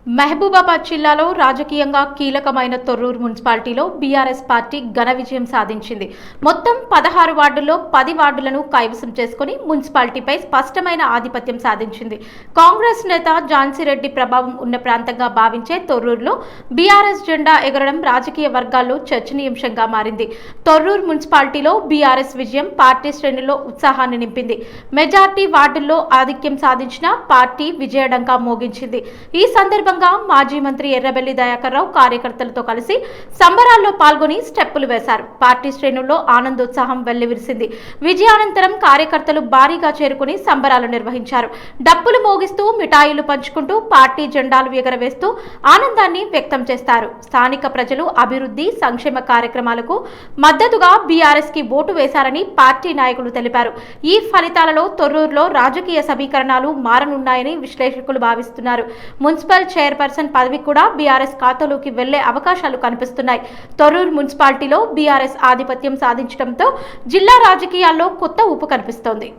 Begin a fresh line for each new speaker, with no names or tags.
మహబూబాబాద్ జిల్లాలో రాజకీయంగా కీలకమైన తొర్రూరు మున్సిపాలిటీలో బీఆర్ఎస్ పార్టీ ఘన విజయం సాధించింది. మొత్తం 16 వార్డుల్లో 10 వార్డులను కైవసం చేసుకుని మున్సిపాలిటీపై స్పష్టమైన ఆధిపత్యం సాధించింది. కాంగ్రెస్ నేత ఝాన్సీరెడ్డి ప్రభావం ఉన్న ప్రాంతంగా భావించే తొర్రూరులో బీఆర్ఎస్ జెండా ఎగరడం రాజకీయ వర్గాల్లో చర్చనీయాంశంగా మారింది. తొర్రూరు మున్సిపాలిటీలో బీఆర్ఎస్ విజయం పార్టీ శ్రేణుల్లో ఉత్సాహాన్ని నింపింది. మెజార్టీ వార్డుల్లో ఆధిక్యం సాధించిన పార్టీ విజయడంకా మోగించింది. ఈ సందర్భంగా మాజీ మంత్రి ఎర్రబెల్లి దయాకర్ రావు కార్యకర్తలతో కలిసి సంబరాల్లో పాల్గొని స్టెప్పులు వేశారు. పార్టీ శ్రేణుల్లో ఆనందోత్సాహం వెల్లివిరిసింది. విజయానంతరం కార్యకర్తలు భారీగా చేరుకుని సంబరాలు నిర్వహించారు. డప్పులు మోగిస్తూ మిఠాయిలు పంచుకుంటూ పార్టీ జెండాలు ఎగరవేస్తూ ఆనందాన్ని వ్యక్తం చేస్తారు. స్థానిక ప్రజలు అభివృద్ధి సంక్షేమ కార్యక్రమాలకు మద్దతుగా బీఆర్ఎస్ కి ఓటు వేశారని పార్టీ నాయకులు తెలిపారు. ఈ ఫలితాలలో తొర్రూరులో రాజకీయ సమీకరణాలు మారనున్నాయని విశ్లేషకులు భావిస్తున్నారు. మున్సిపల్ చైర్పర్సన్ పదవి కూడా బీఆర్ఎస్ ఖాతాలోకి వెళ్లే అవకాశాలు కనిపిస్తున్నాయి. తొర్రూరు మున్సిపాలిటీలో బీఆర్ఎస్ ఆధిపత్యం సాధించడంతో జిల్లా రాజకీయాల్లో కొత్త ఊపు కనిపిస్తోంది.